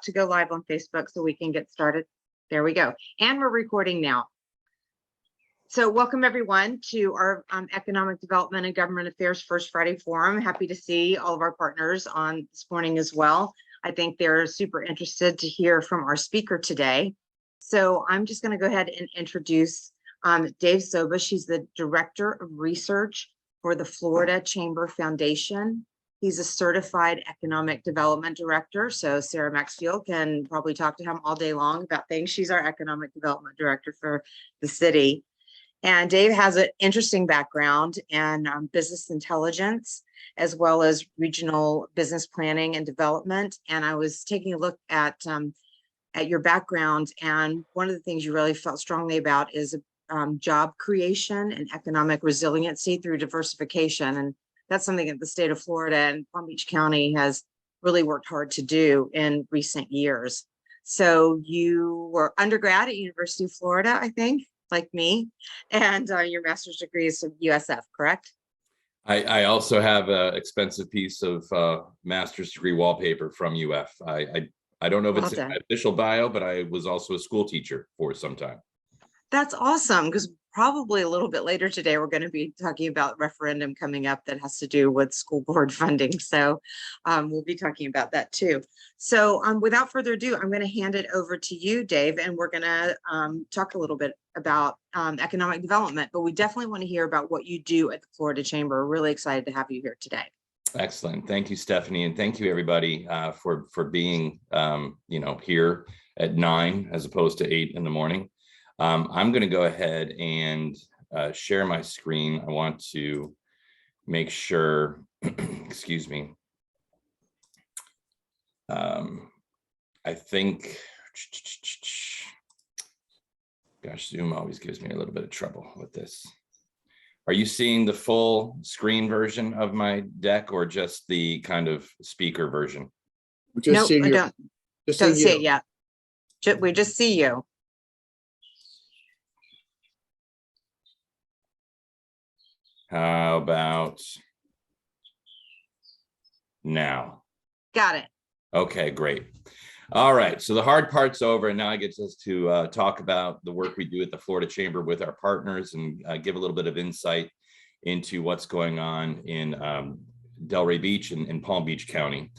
to go live on Facebook so we can get started. There we go. And we're recording now. So welcome everyone to our Economic Development and Government Affairs First Friday Forum. Happy to see all of our partners on this morning as well. I think they're super interested to hear from our speaker today. So I'm just going to go ahead and introduce Dave Sobush. He's the Director of Research for the Florida Chamber Foundation. He's a certified economic development director. So Sarah Maxfield can probably talk to him all day long about things. She's our economic development director for the city. And Dave has an interesting background in business intelligence, as well as regional business planning and development. And I was taking a look at your background, and one of the things you really felt strongly about is job creation and economic resiliency through diversification. And that's something that the state of Florida and Palm Beach County has really worked hard to do in recent years. So you were undergrad at University of Florida, I think, like me, and your master's degree is from USF, correct? I also have an expensive piece of master's degree wallpaper from UF. I don't know if it's in my official bio, but I was also a school teacher for some time. That's awesome, because probably a little bit later today, we're going to be talking about referendum coming up that has to do with school board funding. So we'll be talking about that too. So without further ado, I'm going to hand it over to you, Dave, and we're going to talk a little bit about economic development, but we definitely want to hear about what you do at the Florida Chamber. We're really excited to have you here today. Excellent. Thank you, Stephanie. And thank you everybody for being, here at 9 as opposed to 8 in the morning. I'm going to go ahead and share my screen. I want to make sure, excuse me. I think, gosh, Zoom always gives me a little bit of trouble with this. Are you seeing the full screen version of my deck or just the kind of speaker version? No, I don't see it yet. We just see you. How about now? Got it. Okay, great. All right, so the hard part's over, and now I get to talk about the work we do at the Florida Chamber with our partners and give a little bit of insight into what's going on in Delray Beach and in Palm Beach County.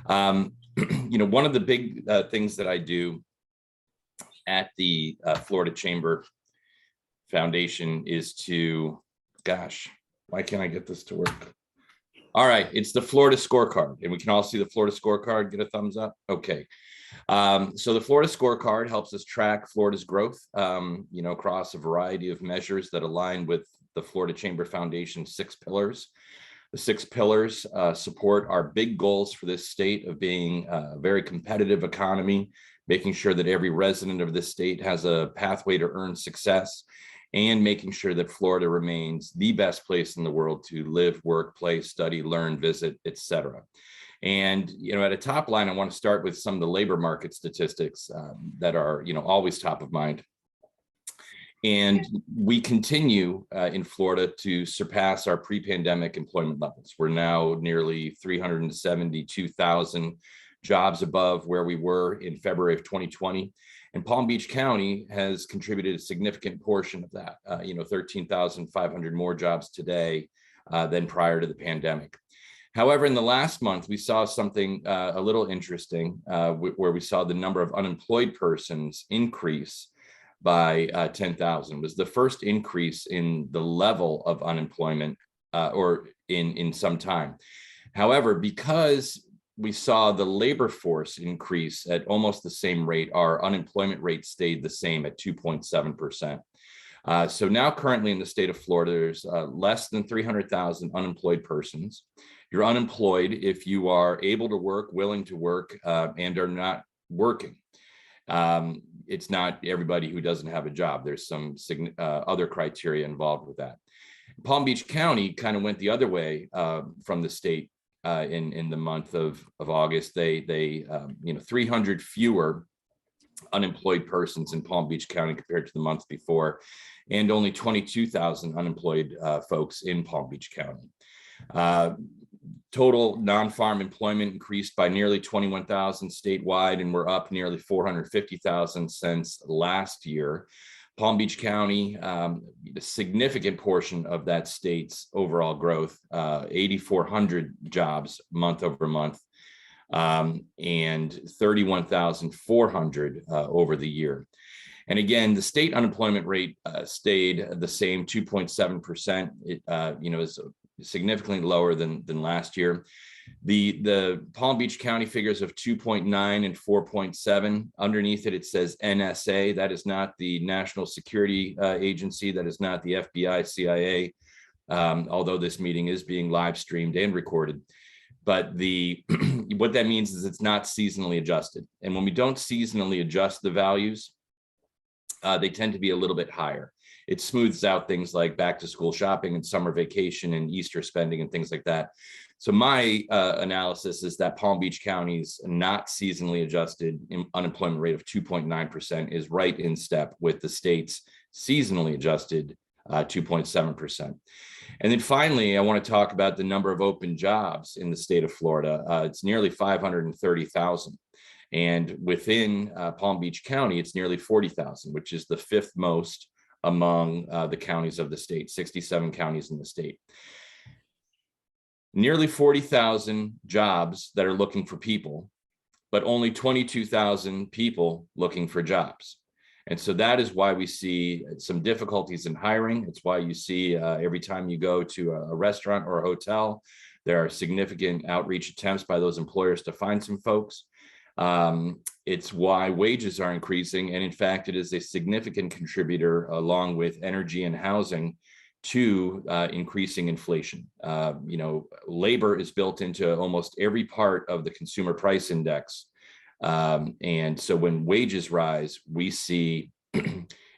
One of the big things that I do at the Florida Chamber Foundation is to, gosh, why can't I get this to work? All right, it's the Florida scorecard, and we can all see the Florida scorecard. Get a thumbs up. Okay. So the Florida scorecard helps us track Florida's growth, across a variety of measures that align with the Florida Chamber Foundation's 6 pillars. The 6 pillars support our big goals for this state of being a very competitive economy, making sure that every resident of this state has a pathway to earn success, and making sure that Florida remains the best place in the world to live, work, play, study, learn, visit, etc. And, at a top line, I want to start with some of the labor market statistics that are, always top of mind. And we continue in Florida to surpass our pre-pandemic employment levels. We're now nearly 372,000 jobs above where we were in February of 2020. And Palm Beach County has contributed a significant portion of that, 13,500 more jobs today than prior to the pandemic. However, in the last month, we saw something a little interesting where we saw the number of unemployed persons increase by 10,000. It was the first increase in the level of unemployment or in some time. However, because we saw the labor force increase at almost the same rate, our unemployment rate stayed the same at 2.7%. So now currently in the state of Florida, there's less than 300,000 unemployed persons. You're unemployed if you are able to work, willing to work, and are not working. It's not everybody who doesn't have a job. There's some other criteria involved with that. Palm Beach County kind of went the other way from the state in the month of August. They 300 fewer unemployed persons in Palm Beach County compared to the month before, and only 22,000 unemployed folks in Palm Beach County. Total non-farm employment increased by nearly 21,000 statewide, and we're up nearly 450,000 since last year. Palm Beach County, a significant portion of that state's overall growth, 8,400 jobs month over month, and 31,400 over the year. And again, the state unemployment rate stayed the same, 2.7%. It is significantly lower than last year. The Palm Beach County figures of 2.9 and 4.7, underneath it, it says NSA. That is not the National Security Agency. That is not the FBI, CIA, although this meeting is being live streamed and recorded. But what that means is it's not seasonally adjusted. And when we don't seasonally adjust the values, they tend to be a little bit higher. It smooths out things like back to school shopping and summer vacation and Easter spending and things like that. So my analysis is that Palm Beach County's not seasonally adjusted unemployment rate of 2.9% is right in step with the state's seasonally adjusted 2.7%. And then finally, I want to talk about the number of open jobs in the state of Florida. It's nearly 530,000. And within Palm Beach County, it's nearly 40,000, which is the fifth most among the counties of the state, 67 counties in the state. Nearly 40,000 jobs that are looking for people, but only 22,000 people looking for jobs. And so that is why we see some difficulties in hiring. It's why you see every time you go to a restaurant or a hotel, there are significant outreach attempts by those employers to find some folks. It's why wages are increasing. And in fact, it is a significant contributor along with energy and housing to increasing inflation. Labor is built into almost every part of the consumer price index. And so when wages rise, we see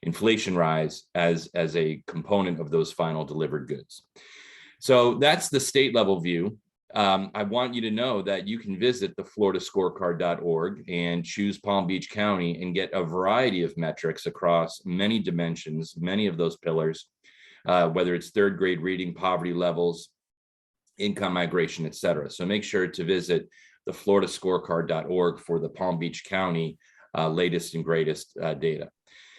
inflation rise as a component of those final delivered goods. So that's the state level view. I want you to know that you can visit the floridascorecard.org and choose Palm Beach County and get a variety of metrics across many dimensions, many of those pillars, whether it's third grade reading, poverty levels, income migration, et cetera. So make sure to visit the floridascorecard.org for the Palm Beach County latest and greatest data.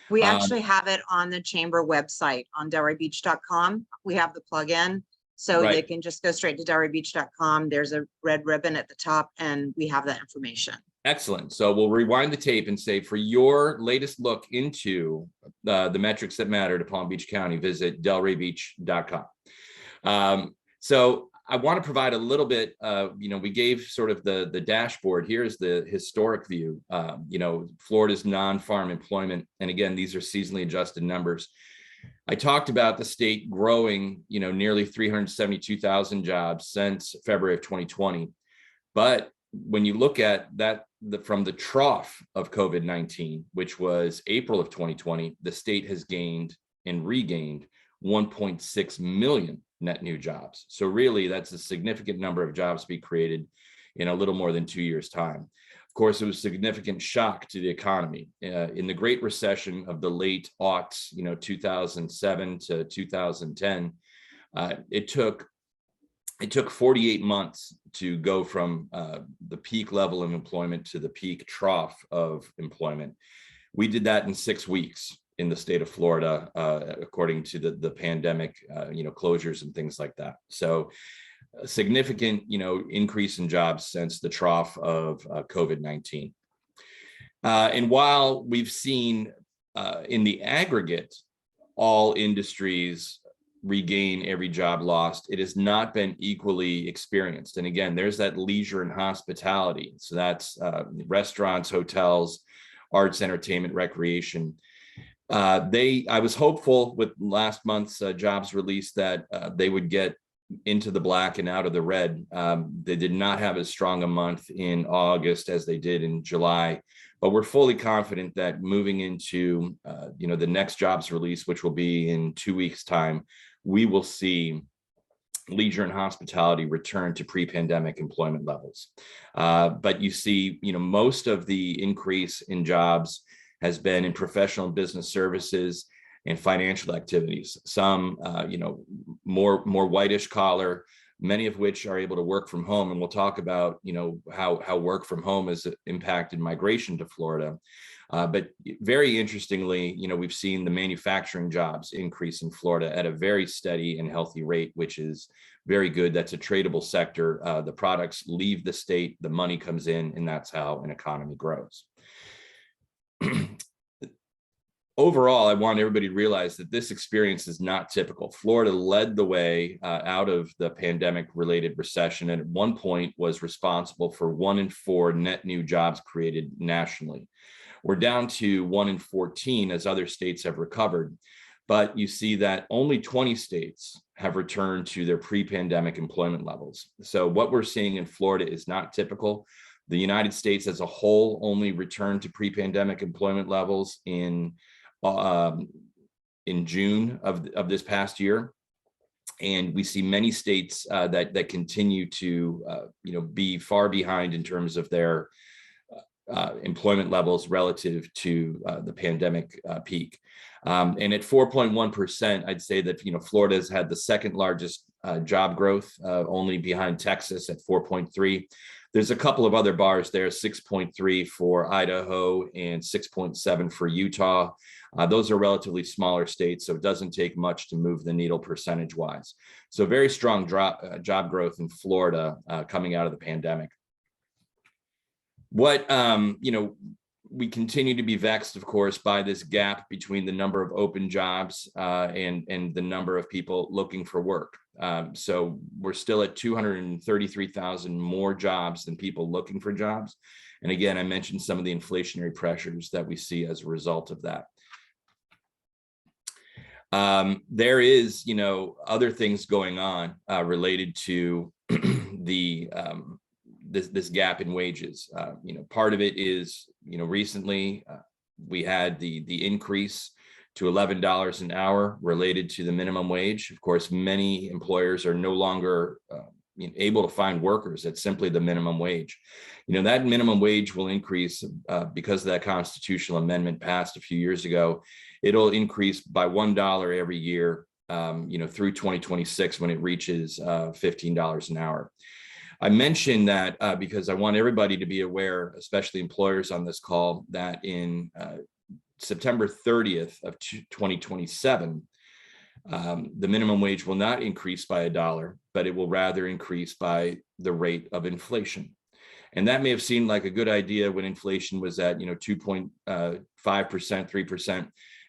We actually have it on the chamber website on delraybeach.com. We have the plugin. So Right. They can just go straight to delraybeach.com. There's a red ribbon at the top and we have that information. Excellent. So we'll rewind the tape and say, for your latest look into the metrics that matter to Palm Beach County, visit delraybeach.com. So I want to provide a little bit, we gave sort of the dashboard. Here's the historic view, Florida's non-farm employment. And again, these are seasonally adjusted numbers. I talked about the state growing, nearly 372,000 jobs since February of 2020. But when you look at that from the trough of COVID-19, which was April of 2020, the state has gained and regained 1.6 million net new jobs. So really, that's a significant number of jobs to be created in a little more than 2 years' time. Of course, it was a significant shock to the economy. In the Great Recession of the late aughts, 2007 to 2010, it took 48 months to go from the peak level of employment to the peak trough of employment. We did that in 6 weeks in the state of Florida, according to the pandemic, closures and things like that. So a significant, increase in jobs since the trough of COVID-19. And while we've seen in the aggregate, all industries regain every job lost, it has not been equally experienced. And again, there's that leisure and hospitality. So that's restaurants, hotels, arts, entertainment, recreation. I was hopeful with last month's jobs release that they would get into the black and out of the red. They did not have as strong a month in August as they did in July, but we're fully confident that moving into the next jobs release, which will be in 2 weeks' time, we will see leisure and hospitality return to pre-pandemic employment levels. But you see, most of the increase in jobs has been in professional and business services and financial activities. Some, more whitish collar, many of which are able to work from home. And we'll talk about, how work from home has impacted migration to Florida. But very interestingly, we've seen the manufacturing jobs increase in Florida at a very steady and healthy rate, which is very good. That's a tradable sector. The products leave the state, the money comes in, and that's how an economy grows. Overall, I want everybody to realize that this experience is not typical. Florida led the way out of the pandemic-related recession, and at one point was responsible for 1 in 4 net new jobs created nationally. We're down to 1 in 14 as other states have recovered, but you see that only 20 states have returned to their pre-pandemic employment levels. So what we're seeing in Florida is not typical. The United States as a whole only returned to pre-pandemic employment levels in June of this past year, and we see many states that continue to be far behind in terms of their employment levels relative to the pandemic peak. And at 4.1%, I'd say that Florida has had the second largest job growth, only behind Texas at 4.3. There's a couple of other bars there, 6.3 for Idaho and 6.7 for Utah. Those are relatively smaller states, so it doesn't take much to move the needle percentage-wise. So very strong job growth in Florida coming out of the pandemic. What, we continue to be vexed, of course, by this gap between the number of open jobs and the number of people looking for work. So we're still at 233,000 more jobs than people looking for jobs. And again, I mentioned some of the inflationary pressures that we see as a result of that. There is, other things going on related to this gap in wages. Part of it is, recently we had the increase to $11 an hour related to the minimum wage. Of course, many employers are no longer able to find workers at simply the minimum wage. That minimum wage will increase because of that constitutional amendment passed a few years ago. It'll increase by $1 every year, through 2026 when it reaches $15 an hour. I mention that because I want everybody to be aware, especially employers on this call, that in September 30th of 2027, the minimum wage will not increase by $1, but it will rather increase by the rate of inflation. And that may have seemed like a good idea when inflation was at 2.5%, 3%.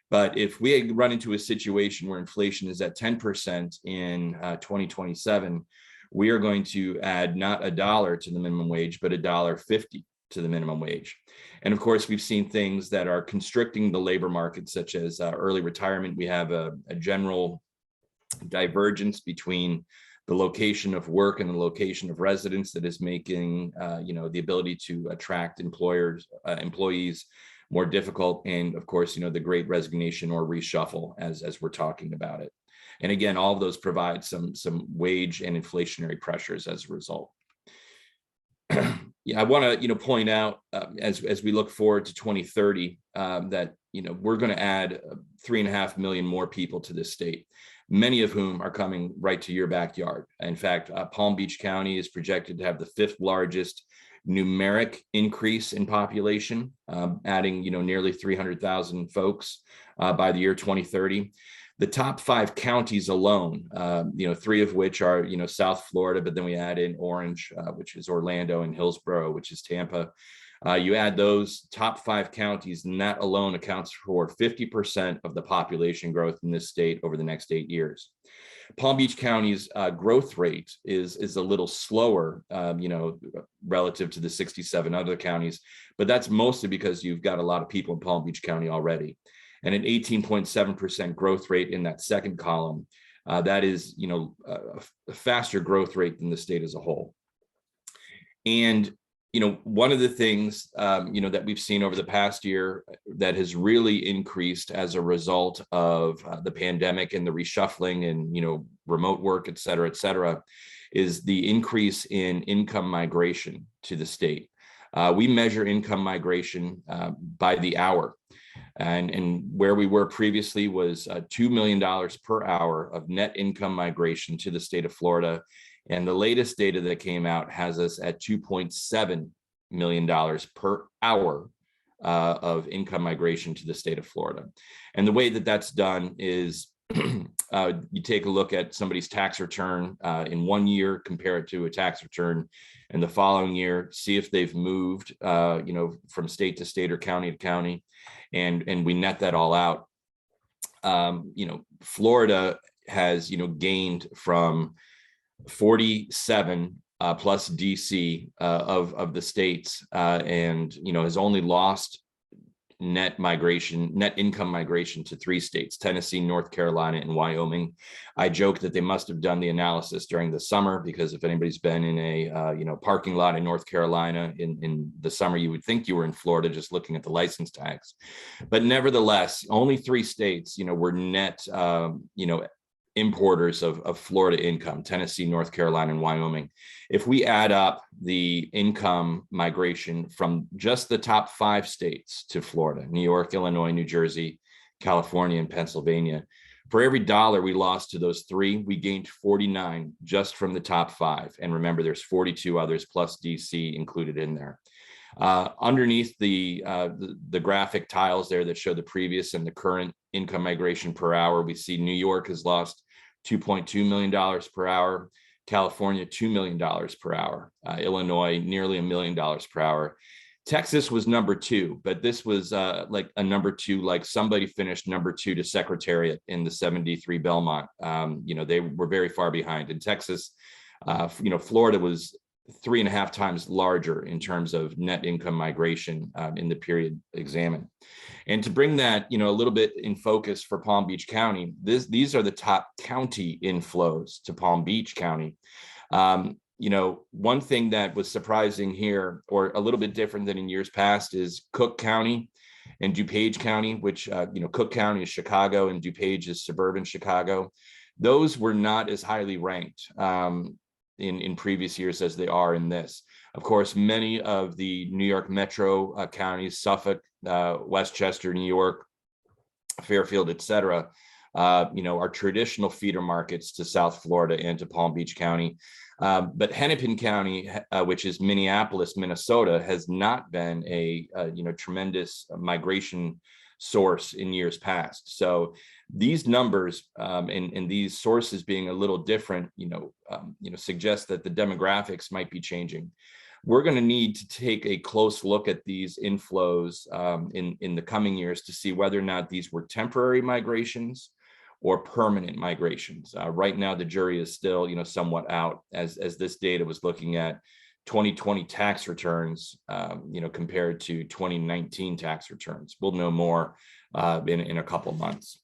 But if we run into a situation where inflation is at 10% in 2027, we are going to add not $1 to the minimum wage, but $1.50 to the minimum wage. And of course, we've seen things that are constricting the labor market, such as early retirement. We have a general divergence between the location of work and the location of residence that is making the ability to attract employees more difficult. And of course, the great resignation or reshuffle as we're talking about it. And again, all of those provide some wage and inflationary pressures as a result. I want to point out as we look forward to 2030 that we're going to add 3.5 million more people to this state, many of whom are coming right to your backyard. In fact, Palm Beach County is projected to have the 5th largest numeric increase in population, adding nearly 300,000 folks by the year 2030. The top 5 counties alone, 3 of which are, South Florida, but then we add in Orange, which is Orlando, and Hillsborough, which is Tampa. You add those top 5 counties, and that alone accounts for 50% of the population growth in this state over the next 8 years. Palm Beach County's growth rate is a little slower, relative to the 67 other counties, but that's mostly because you've got a lot of people in Palm Beach County already. And an 18.7% growth rate in that second column, that is, a faster growth rate than the state as a whole. And, one of the things, that we've seen over the past year that has really increased as a result of the pandemic and the reshuffling and, remote work, et cetera, is the increase in income migration to the state. We measure income migration by the hour. And where we were previously was $2 million per hour of net income migration to the state of Florida. And the latest data that came out has us at $2.7 million per hour of income migration to the state of Florida. And the way that that's done is you take a look at somebody's tax return in 1 year, compare it to a tax return in the following year, see if they've moved, from state to state or county to county, and we net that all out. Florida has, gained from 47 plus DC of the states, and has only lost net income migration to 3 states: Tennessee, North Carolina, and Wyoming. I joke that they must have done the analysis during the summer, because if anybody's been in a parking lot in North Carolina in the summer, you would think you were in Florida just looking at the license tags. But nevertheless, only 3 states were net importers of Florida income: Tennessee, North Carolina, and Wyoming. If we add up the income migration from just the top 5 states to Florida: New York, Illinois, New Jersey, California, and Pennsylvania, for every dollar we lost to those 3, we gained 49 just from the top 5. And remember, there's 42 others plus DC included in there. Underneath the graphic tiles there that show the previous and the current income migration per hour, we see New York has lost $2.2 million per hour, California $2 million per hour, Illinois nearly $1 million per hour. Texas was number 2, but this was like a number 2, like somebody finished number 2 to Secretariat in the 73 Belmont. They were very far behind. In Texas, Florida was 3.5 times larger in terms of net income migration in the period examined. And to bring that, a little bit in focus for Palm Beach County, these are the top county inflows to Palm Beach County. One thing that was surprising here, or a little bit different than in years past, is Cook County and DuPage County, which, Cook County is Chicago and DuPage is suburban Chicago. Those were not as highly ranked in previous years as they are in this. Of course, many of the New York metro counties, Suffolk, Westchester, New York, Fairfield, etc., are traditional feeder markets to South Florida and to Palm Beach County. But Hennepin County, which is Minneapolis, Minnesota, has not been a tremendous migration source in years past. So these numbers and these sources being a little different, suggest that the demographics might be changing. We're going to need to take a close look at these inflows in the coming years to see whether or not these were temporary migrations or permanent migrations. Right now, the jury is still, somewhat out, as this data was looking at 2020 tax returns, compared to 2019 tax returns. We'll know more in a couple of months.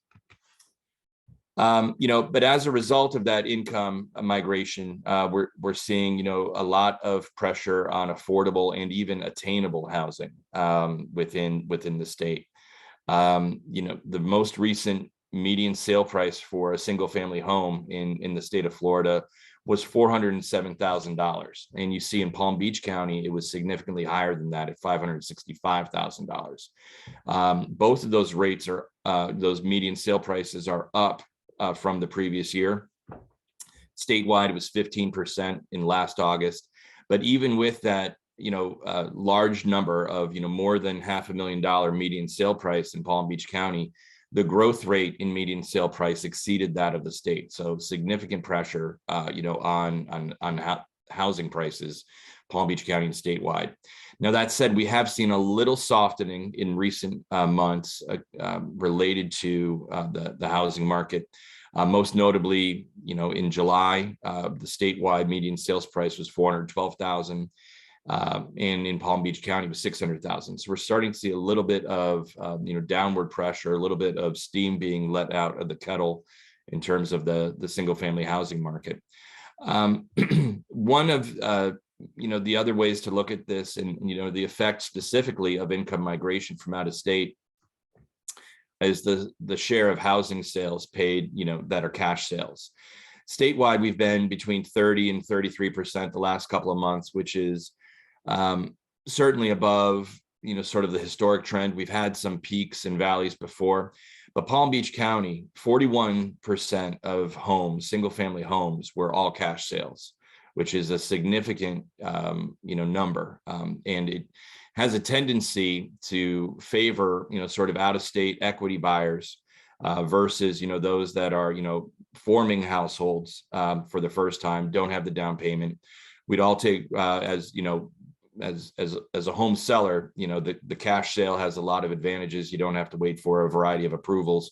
But as a result of that income migration, we're seeing, a lot of pressure on affordable and even attainable housing within the state. The most recent median sale price for a single family home in the state of Florida was $407,000. And you see in Palm Beach County, it was significantly higher than that at $565,000. Both of those rates are, those median sale prices are up from the previous year. Statewide, it was 15% in last August. But even with that, large number of, more than $500,000 median sale price in Palm Beach County, the growth rate in median sale price exceeded that of the state. So significant pressure, on housing prices, Palm Beach County and statewide. Now, that said, we have seen a little softening in recent months related to the housing market. Most notably, in July, the statewide median sales price was $412,000. And in Palm Beach County was $600,000. So we're starting to see a little bit of downward pressure, a little bit of steam being let out of the kettle in terms of the single family housing market. One of the other ways to look at this, and the effect specifically of income migration from out of state, is the share of housing sales paid that are cash sales. Statewide, we've been between 30 and 33% the last couple of months, which is certainly above, sort of the historic trend. We've had some peaks and valleys before, but Palm Beach County, 41% of homes, single family homes, were all cash sales. which is a significant, number. And it has a tendency to favor, sort of out-of-state equity buyers versus, those that are, forming households for the first time, don't have the down payment. We'd all take, as a home seller, the cash sale has a lot of advantages. You don't have to wait for a variety of approvals.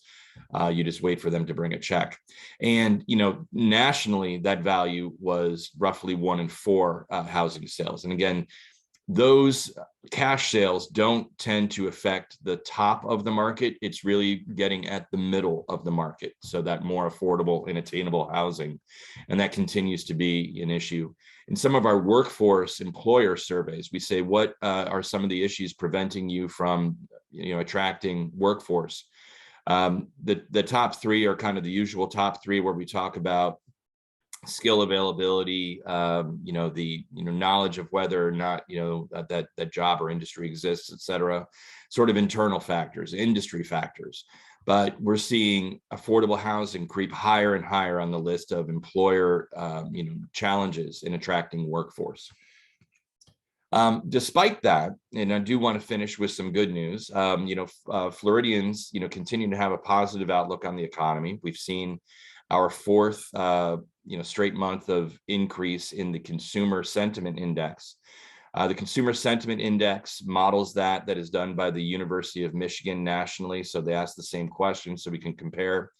You just wait for them to bring a check. And, nationally, that value was roughly 1 in 4 housing sales. And again, those cash sales don't tend to affect the top of the market. It's really getting at the middle of the market. So that more affordable and attainable housing. And that continues to be an issue. In some of our workforce employer surveys, we say, what are some of the issues preventing you from, attracting workforce? The top 3 are kind of the usual top 3, where we talk about skill availability, the knowledge of whether or not that job or industry exists, et cetera, sort of internal factors, industry factors. But we're seeing affordable housing creep higher and higher on the list of employer challenges in attracting workforce. Despite that, and I do want to finish with some good news, Floridians continue to have a positive outlook on the economy. We've seen our 4th straight month of increase in the consumer sentiment index. The Consumer Sentiment Index models that is done by the University of Michigan nationally. So they ask the same question so we can compare.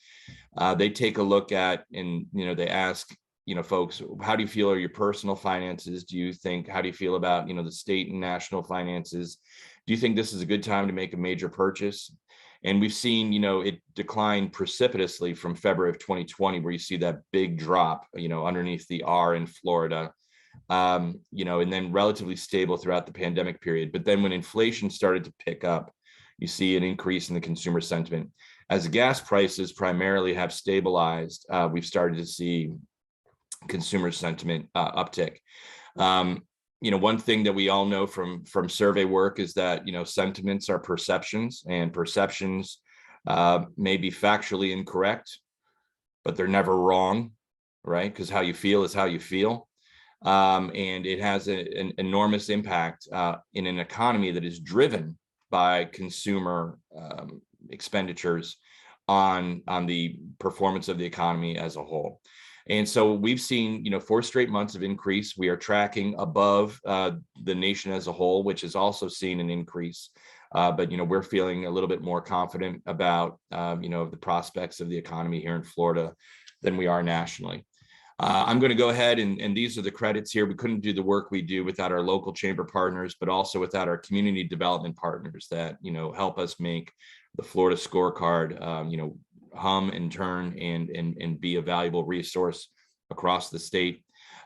They take a look at, and they ask, folks, how do you feel are your personal finances? How do you feel about, the state and national finances? Do you think this is a good time to make a major purchase? And we've seen, it decline precipitously from February of 2020, where you see that big drop, underneath the R in Florida. And then relatively stable throughout the pandemic period. But then when inflation started to pick up, you see an increase in the consumer sentiment. As the gas prices primarily have stabilized, we've started to see consumer sentiment uptick. One thing that we all know from survey work is that, sentiments are perceptions, and perceptions may be factually incorrect, but they're never wrong, right? Because how you feel is how you feel. And it has an enormous impact in an economy that is driven by consumer expenditures on the performance of the economy as a whole. And so we've seen, 4 straight months of increase. We are tracking above the nation as a whole, which has also seen an increase. But, we're feeling a little bit more confident about, the prospects of the economy here in Florida than we are nationally. I'm going to go ahead and these are the credits here. We couldn't do the work we do without our local chamber partners, but also without our community development partners that, help us make the Florida scorecard, hum and turn and be a valuable resource across the state.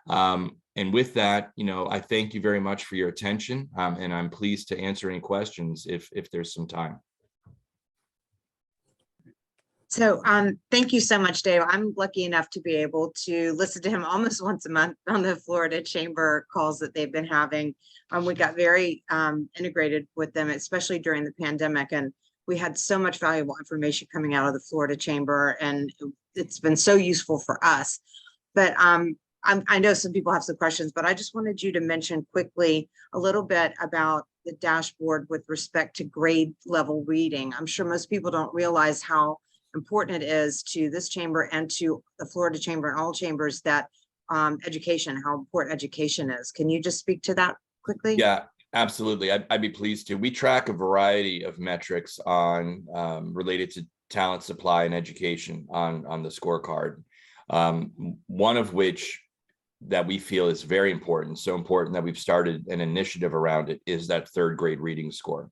And with that, I thank you very much for your attention, and I'm pleased to answer any questions if there's some time. So thank you so much, Dave. I'm lucky enough to be able to listen to him almost once a month on the Florida Chamber calls that they've been having. We got very integrated with them, especially during the pandemic. And we had so much valuable information coming out of the Florida Chamber, and it's been so useful for us. But I know some people have some questions, but I just wanted you to mention quickly a little bit about the dashboard with respect to grade level reading. I'm sure most people don't realize how important it is to this chamber and to the Florida Chamber and all chambers that education, how important education is. Can you just speak to that quickly? Yeah, absolutely. I'd be pleased to. We track a variety of metrics on related to talent supply and education on the scorecard. One of which that we feel is very important, so important that we've started an initiative around it, is that 3rd grade reading score.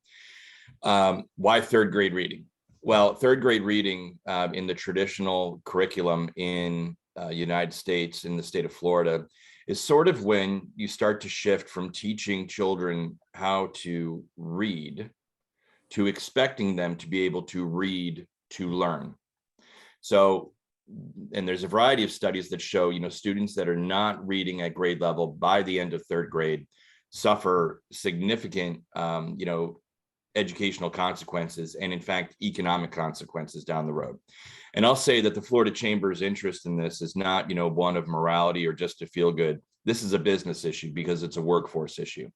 Why 3rd grade reading? Well, 3rd grade reading in the traditional curriculum in United States, in the state of Florida, is sort of when you start to shift from teaching children how to read to expecting them to be able to read to learn. So, and there's a variety of studies that show, students that are not reading at grade level by the end of 3rd grade suffer significant, educational consequences, and in fact, economic consequences down the road. And I'll say that the Florida Chamber's interest in this is not, one of morality or just to feel good. This is a business issue because it's a workforce issue.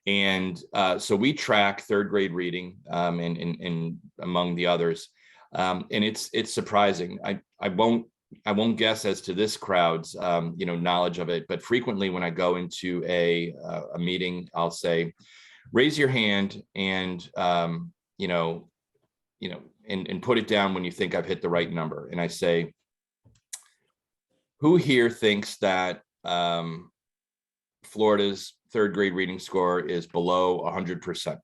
And so we track third grade reading and among the others. And it's surprising. I won't guess as to this crowd's knowledge of it, but frequently when I go into a meeting, I'll say, raise your hand and and put it down when you think I've hit the right number. And I say, who here thinks that Florida's third grade reading score is below 100%?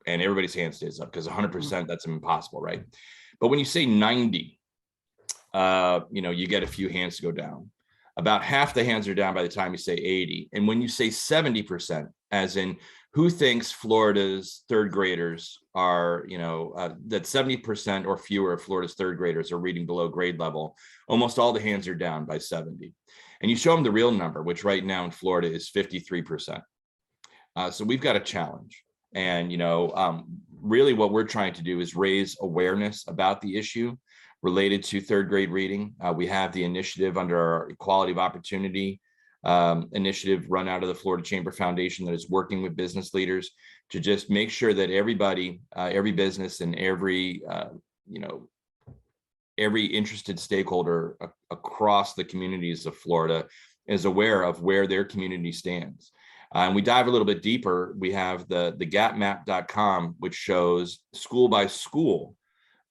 And everybody's hand stays up because 100%, that's impossible, right? But when you say 90, you get a few hands to go down. About half the hands are down by the time you say 80. And when you say 70%, as in who thinks Florida's third graders are, that 70% or fewer of Florida's third graders are reading below grade level, almost all the hands are down by 70. And you show them the real number, which right now in Florida is 53%. So we've got a challenge. And, really what we're trying to do is raise awareness about the issue related to third grade reading. We have the initiative under our Equality of Opportunity initiative run out of the Florida Chamber Foundation that is working with business leaders to just make sure that everybody, every business and every interested stakeholder across the communities of Florida is aware of where their community stands. And we dive a little bit deeper. We have the gapmap.com, which shows school by school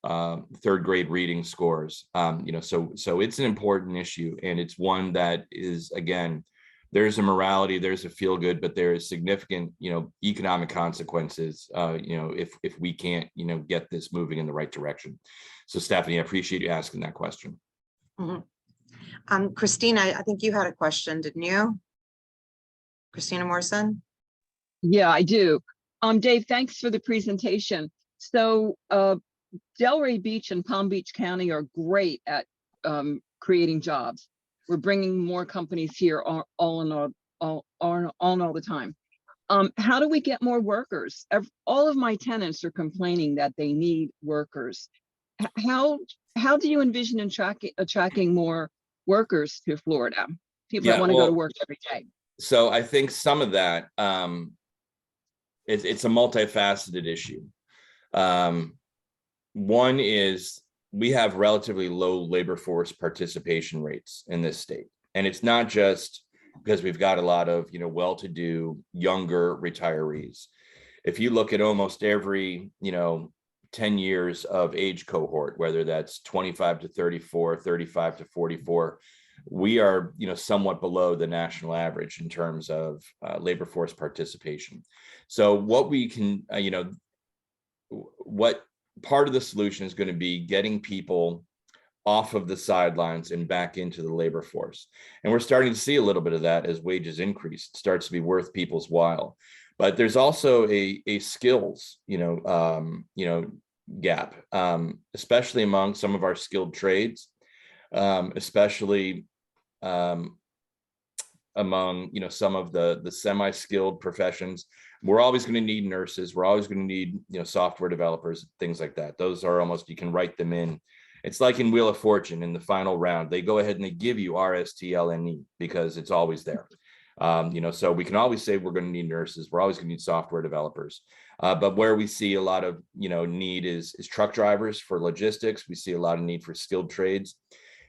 third grade reading scores. So it's an important issue, and it's one that is, again, there's a morality, there's a feel good, but there is significant, economic consequences, if we can't, get this moving in the right direction. So Stephanie, I appreciate you asking that question. Mm-hmm. Christina, I think you had a question, didn't you? Christina Morrison? Yeah, I do. Dave, thanks for the presentation. So Delray Beach and Palm Beach County are great at creating jobs. We're bringing more companies here all the time. How do we get more workers? All of my tenants are complaining that they need workers. How do you envision attracting more workers to Florida? People that want to go to work every day. So I think some of that, it's a multifaceted issue. One is we have relatively low labor force participation rates in this state. And it's not just because we've got a lot of, well-to-do younger retirees. If you look at almost every, 10 years of age cohort, whether that's 25 to 34, 35 to 44, we are, somewhat below the national average in terms of labor force participation. So what we can, what part of the solution is going to be getting people off of the sidelines and back into the labor force. And we're starting to see a little bit of that as wages increase. It starts to be worth people's while. But there's also a skills, gap, especially among some of our skilled trades, especially among, some of the semi-skilled professions. We're always going to need nurses. We're always going to need, software developers, things like that. Those are almost, you can write them in. It's like in Wheel of Fortune in the final round, they go ahead and they give you RSTLNE because it's always there. So we can always say we're going to need nurses. We're always going to need software developers. But where we see a lot of, need is truck drivers for logistics. We see a lot of need for skilled trades.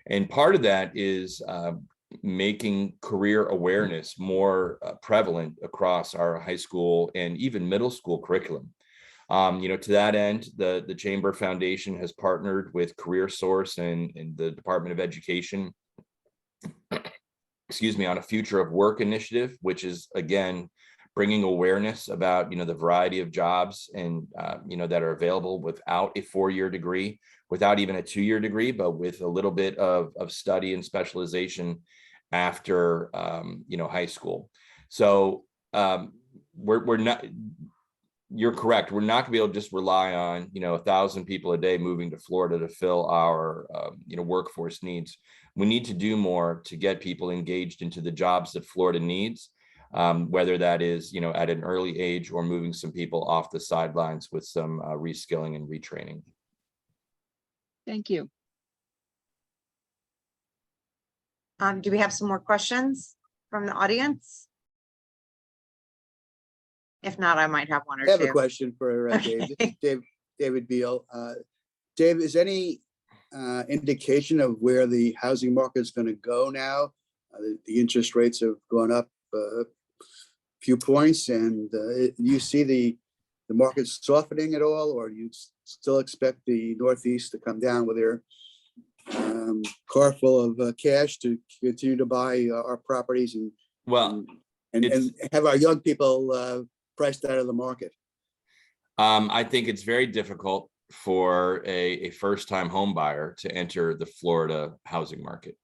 And part of that is making career awareness more prevalent across our high school and even middle school curriculum. To that end, the Chamber Foundation has partnered with CareerSource and the Department of Education, on a Future of Work initiative, which is, again, bringing awareness about, the variety of jobs and, that are available without a 4-year degree, without even a 2-year degree, but with a little bit of study and specialization after, high school. So we're not, you're correct. We're not gonna be able to just rely on, 1,000 people a day moving to Florida to fill our, workforce needs. We need to do more to get people engaged into the jobs that Florida needs, whether that is, at an early age or moving some people off the sidelines with some reskilling and retraining. Thank you. Do we have some more questions? from the audience? If not, I might have one or I have a two. question for Dave. This is David Beal. Dave, is any indication of where the housing market is going to go now? The interest rates have gone up a few points, and do you see the market softening at all, or do you still expect the Northeast to come down with their car full of cash to continue to buy our properties Well, and have our young people priced out of the market? I think it's very difficult for a first-time home buyer to enter the Florida housing market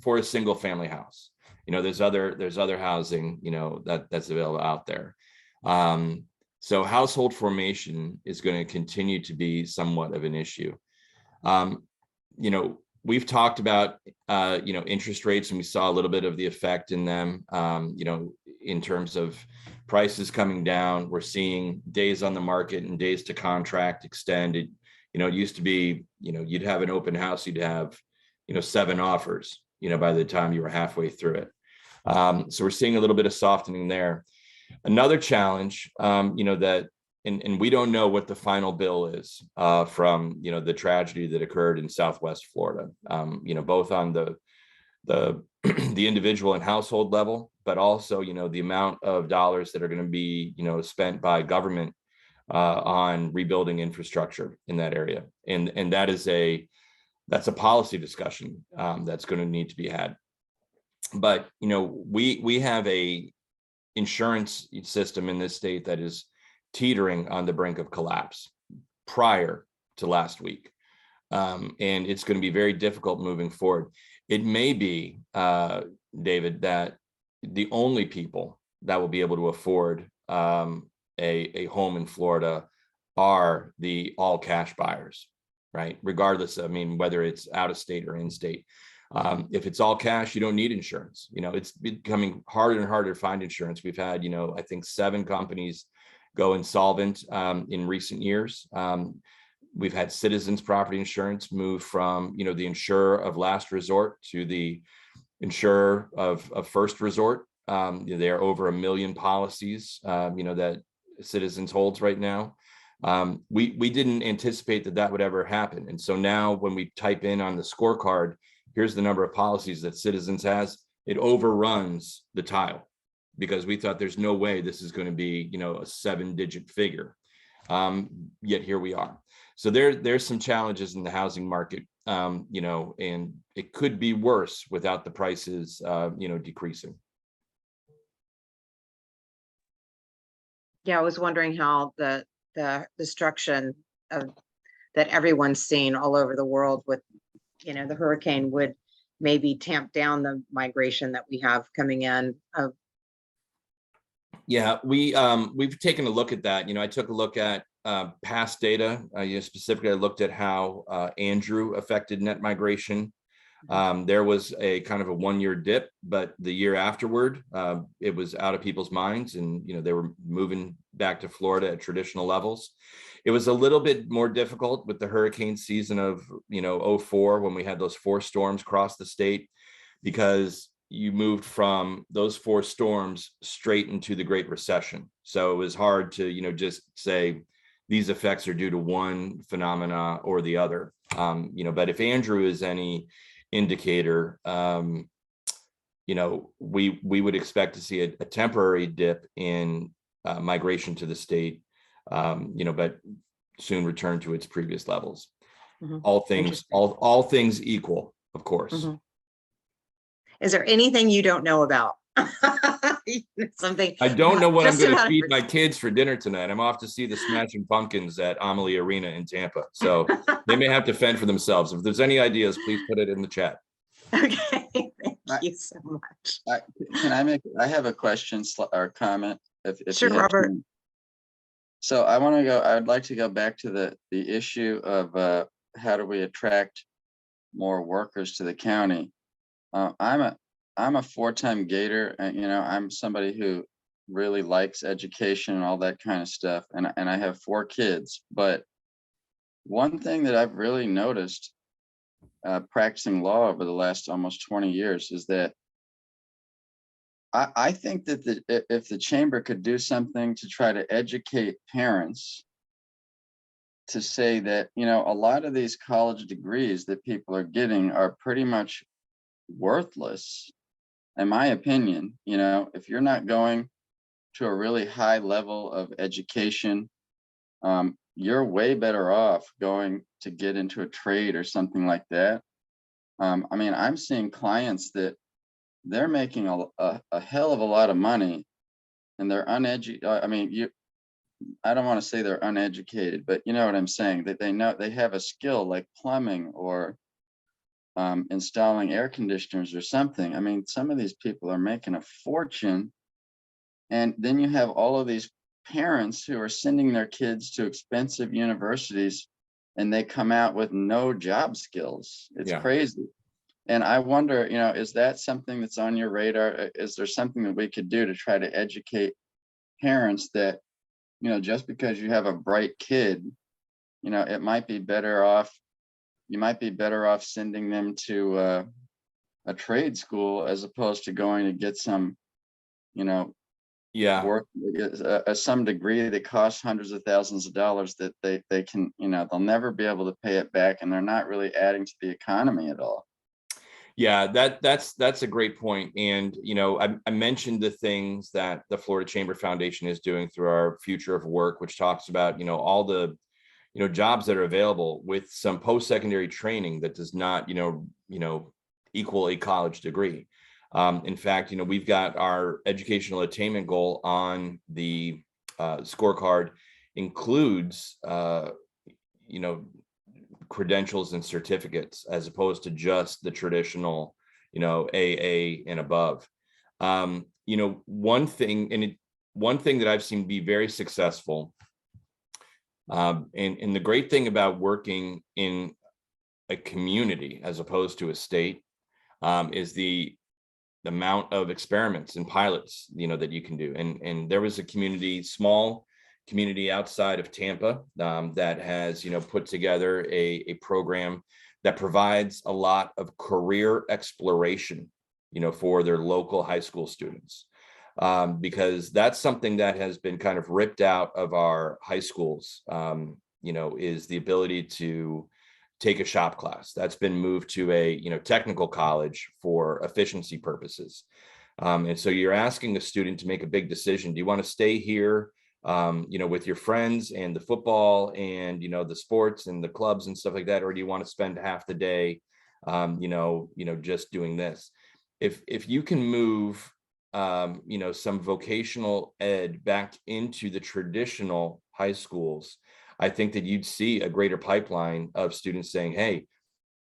for a single family house. You know, there's other housing, you know, that's available out there. So household formation is going to continue to be somewhat of an issue. You know, we've talked about, you know, interest rates, and we saw a little bit of the effect in them, you know, in terms of prices coming down. We're seeing days on the market and days to contract extended. You know, it used to be, you know, you'd have an open house, you'd have, you know, 7 offers, you know, by the time you were halfway through it. So we're seeing a little bit of softening there. Another challenge, you know, that, and we don't know what the final bill is from, you know, the tragedy that occurred in Southwest Florida, you know, both on the individual and household level, but also, you know, the amount of dollars that are going to be, you know, spent by government on rebuilding infrastructure in that area. And that's a policy discussion that's going to need to be had. But, you know, we have a insurance system in this state that is teetering on the brink of collapse prior to last week. And it's going to be very difficult moving forward. It may be, David, that the only people that will be able to afford a home in Florida are the all cash buyers, right? Regardless, I mean, whether it's out of state or in state. If it's all cash, you don't need insurance. You know, it's becoming harder and harder to find insurance. We've had, you know, I think 7 companies go insolvent in recent years. We've had Citizens Property Insurance move from, you know, the insurer of last resort to the insurer of first resort. You know, there are over 1 million policies, you know, that Citizens holds right now. We didn't anticipate that would ever happen. And so now when we type in on the scorecard, here's the number of policies that Citizens has, it overruns the tile, because we thought there's no way this is going to be, you know, a 7-digit figure. Yet here we are. So there's some challenges in the housing market, you know, and it could be worse without the prices, you know, decreasing. Yeah, I was wondering how the destruction of that everyone's seen all over the world with, you know, the hurricane would maybe tamp down the migration that we have coming in. Yeah, we've taken a look at that. You know, I took a look at past data. You know, specifically, I looked at how Andrew affected net migration. There was a kind of a 1-year dip, but the year afterward, it was out of people's minds, and you know, they were moving back to Florida at traditional levels. It was a little bit more difficult with the hurricane season of, you know, 2004, when we had those 4 storms across the state, because you moved from those 4 storms straight into the Great Recession. So it was hard to, you know, just say these effects are due to one phenomena or the other. You know, but if Andrew is any indicator, you know, we would expect to see a temporary dip in migration to the state, you know, but soon return to its previous levels. All things equal, of course. Is there anything you don't know about? Something I don't know what I'm just going to about feed my kids for dinner tonight. I'm off to see the Smashing Pumpkins at Amalie Arena in Tampa, so they may have to fend for themselves. If there's any ideas, please put it in the chat. Okay, thank you so much. I have a question or comment. If Sure, you have Robert. time. So I'd like to go back to the issue of how do we attract more workers to the county. I'm a 4-time Gator, and you know, I'm somebody who really likes education and all that kind of stuff, and I have 4 kids. But one thing that I've really noticed practicing law over the last almost 20 years is that I think that if the chamber could do something to try to educate parents to say that, you know, a lot of these college degrees that people are getting are pretty much worthless, in my opinion. You know, if you're not going to a really high level of education, you're way better off going to get into a trade or something like that. I mean, I'm seeing clients that they're making a hell of a lot of money and they're uneducated. I mean, I don't want to say they're uneducated, but you know what I'm saying, that they know they have a skill like plumbing or installing air conditioners or something. I mean, some of these people are making a fortune. And then you have all of these parents who are sending their kids to expensive universities and they come out with no job skills. It's crazy. And I wonder, you know, is that something that's on your radar? Is there something that we could do to try to educate parents that, you know, just because you have a bright kid, you know, it might be better off, you might be better off sending them to a trade school as opposed to going to get some, you know, work some degree that costs hundreds of thousands of dollars that they can, you know, they'll never be able to pay it back and they're not really adding to the economy at all. Yeah, that's a great point. And, you know, I mentioned the things that the Florida Chamber Foundation is doing through our Future of Work, which talks about, you know, all the, you know, jobs that are available with some post-secondary training that does not, you know, equal a college degree. In fact, you know, we've got our educational attainment goal on the scorecard includes, you know, credentials and certificates as opposed to just the traditional, you know, AA and above. You know, one thing that I've seen be very successful, and the great thing about working in a community as opposed to a state, is the amount of experiments and pilots, you know, that you can do. And there was a small community outside of Tampa that has, you know, put together a program that provides a lot of career exploration, you know, for their local high school students, because that's something that has been kind of ripped out of our high schools, you know, is the ability to take a shop class. That's been moved to a, you know, technical college for efficiency purposes. And so you're asking a student to make a big decision. Do you want to stay here, you know, with your friends and the football and, you know, the sports and the clubs and stuff like that? Or do you want to spend half the day, you know, just doing this? If you can move, you know, some vocational ed back into the traditional high schools, I think that you'd see a greater pipeline of students saying, hey,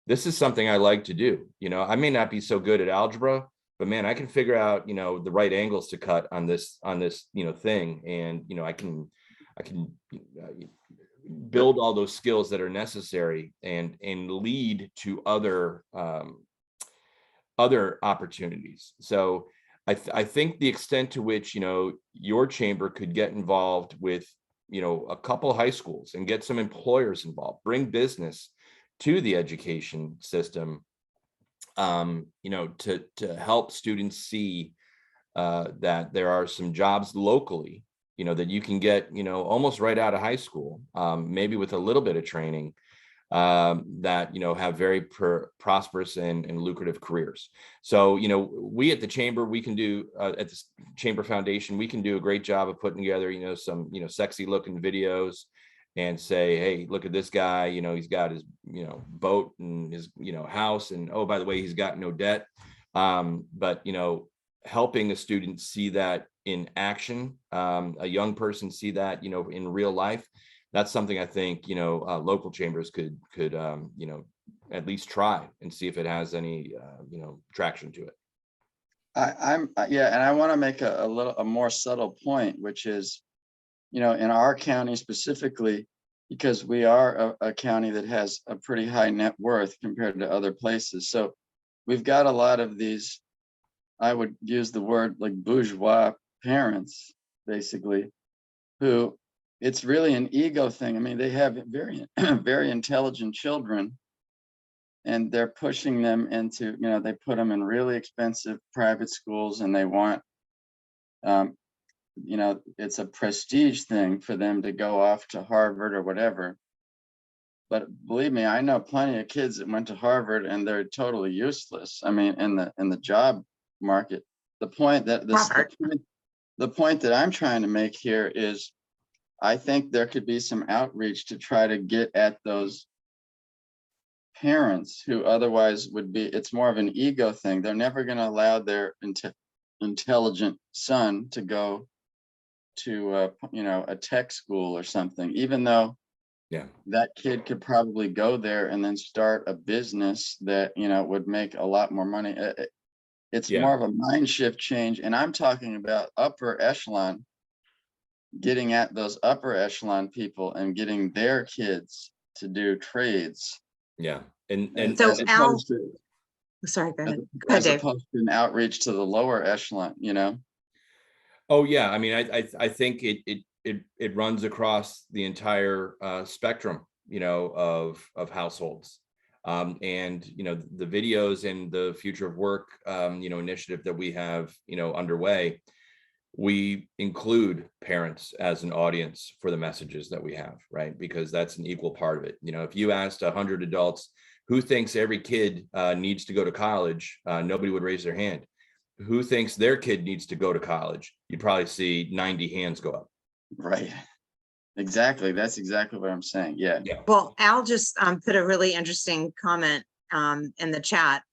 this is something I like to do. You know, I may not be so good at algebra, but man, I can figure out, you know, the right angles to cut on this, you know, thing. And, you know, I can build all those skills that are necessary and lead to other opportunities. So I think the extent to which, you know, your chamber could get involved with, you know, a couple high schools and get some employers involved, bring business to the education system, you know, to help students see that there are some jobs locally, you know, that you can get, you know, almost right out of high school, maybe with a little bit of training, that, you know, have very prosperous and lucrative careers. So, you know, we at the chamber, we can do at the Chamber Foundation, we can do a great job of putting together, you know, some, you know, sexy looking videos and say, hey, look at this guy, you know, he's got his, you know, boat and his, you know, house, and oh, by the way, he's got no debt. But, you know, helping a student see that in action, a young person see that, you know, in real life. That's something I think, you know, local chambers could you know, at least try and see if it has any, you know, traction to it. Yeah, and I want to make a more subtle point, which is, you know, in our county specifically, because we are a county that has a pretty high net worth compared to other places. So we've got a lot of these, I would use the word like bourgeois parents, basically, who, it's really an ego thing. I mean, they have very, very intelligent children and they're pushing them into, you know, they put them in really expensive private schools and they want You know, it's a prestige thing for them to go off to Harvard or whatever. But believe me, I know plenty of kids that went to Harvard and they're totally useless. I mean, in the job market. The point that the point that I'm trying to make here is, I think there could be some outreach to try to get at those parents who otherwise would be, it's more of an ego thing. They're never going to allow their intelligent son to go to you know, a tech school or something, even though that kid could probably go there and then start a business that, you know, would make a lot more money. It's more of a mind shift change. And I'm talking about upper echelon, getting at those upper echelon people and getting their kids to do trades. Yeah. And So as Al, opposed to, sorry, go ahead. as opposed to an outreach to the lower echelon, you know? oh yeah, I mean, I think it runs across the entire spectrum, you know, of households. And you know, the videos and the future of work, you know, initiative that we have, you know, underway, we include parents as an audience for the messages that we have, right? Because that's an equal part of it. You know, if you asked 100 adults who thinks every kid needs to go to college, nobody would raise their hand. Who thinks their kid needs to go to college? You'd probably see 90 hands go up. Right. Exactly. That's exactly what I'm saying. Yeah. Well, Al just put a really interesting comment in the chat.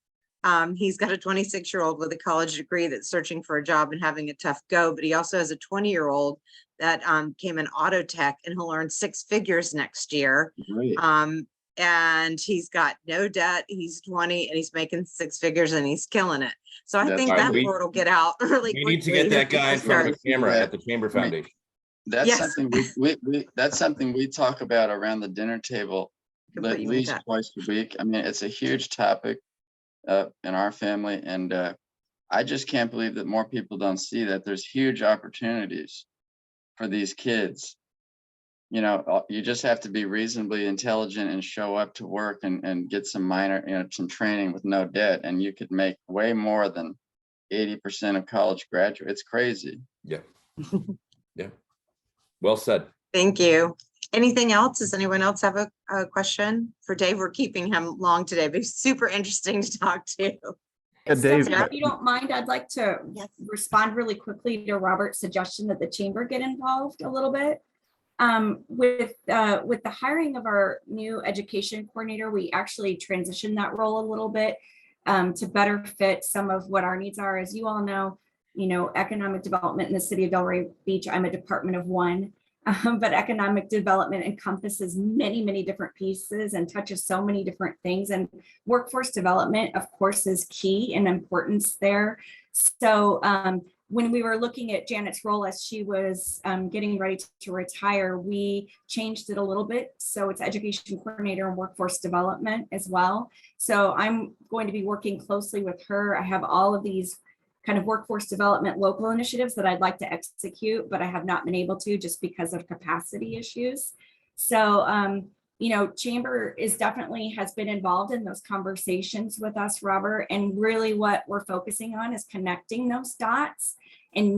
He's got a 26-year-old with a college degree that's searching for a job and having a tough go, but he also has a 20-year-old that came in auto tech and he'll earn 6 figures next year. Right. And he's got no debt. He's 20 and he's making 6 figures and he's killing it. So I think that word will get out really quickly. We need to get that guy in front of a camera at the Chamber Foundation. That's something that's something we talk about around the dinner table at least twice a week. I mean, it's a huge topic in our family, and I just can't believe that more people don't see that there's huge opportunities for these kids. You know, you just have to be reasonably intelligent and show up to work and get some minor, you know, some training with no debt, and you could make way more than 80% of college graduates. It's crazy. Yeah. Yeah. Well said. Thank you. Anything else? Does anyone else have a question for Dave? We're keeping him long today, but he's super interesting to talk to. Dave, Yeah. if you don't mind, I'd like to respond really quickly to Robert's suggestion that the chamber get involved a little bit. With the hiring of our new education coordinator, we actually transitioned that role a little bit to better fit some of what our needs are. As you all know, economic development in the city of Delray Beach, I'm a department of one, but economic development encompasses many, many different pieces and touches so many different things. And workforce development, of course, is key in importance there. So when we were looking at Janet's role as she was getting ready to retire, we changed it a little bit. So it's education coordinator and workforce development as well. So I'm going to be working closely with her. I have all of these kind of workforce development local initiatives that I'd like to execute, but I have not been able to just because of capacity issues. So, Chamber definitely has been involved in those conversations with us, Robert, and really what we're focusing on is connecting those dots and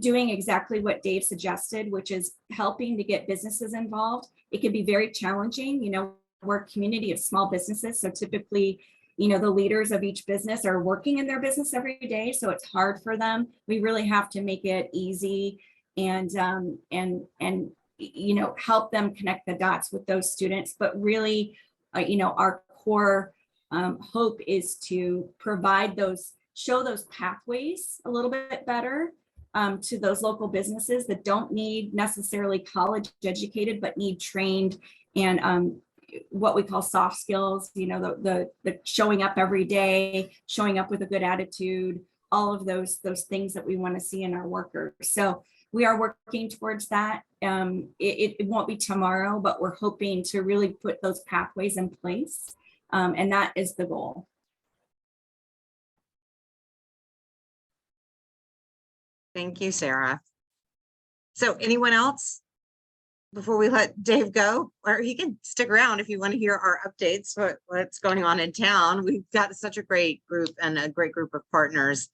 doing exactly what Dave suggested, which is helping to get businesses involved. It can be very challenging. We're a community of small businesses, so typically, the leaders of each business are working in their business every day, so it's hard for them. We really have to make it easy and help them connect the dots with those students. But really, our core hope is to show those pathways a little bit better to those local businesses that don't need necessarily college educated, but need trained and what we call soft skills, the showing up every day, showing up with a good attitude, all of those things that we want to see in our workers. So we are working towards that. It won't be tomorrow, but we're hoping to really put those pathways in place. And that is the goal. Thank you, Sarah. So anyone else? Before we let Dave go, or he can stick around if you want to hear our updates, what's going on in town. We've got such a great group and a great group of partners.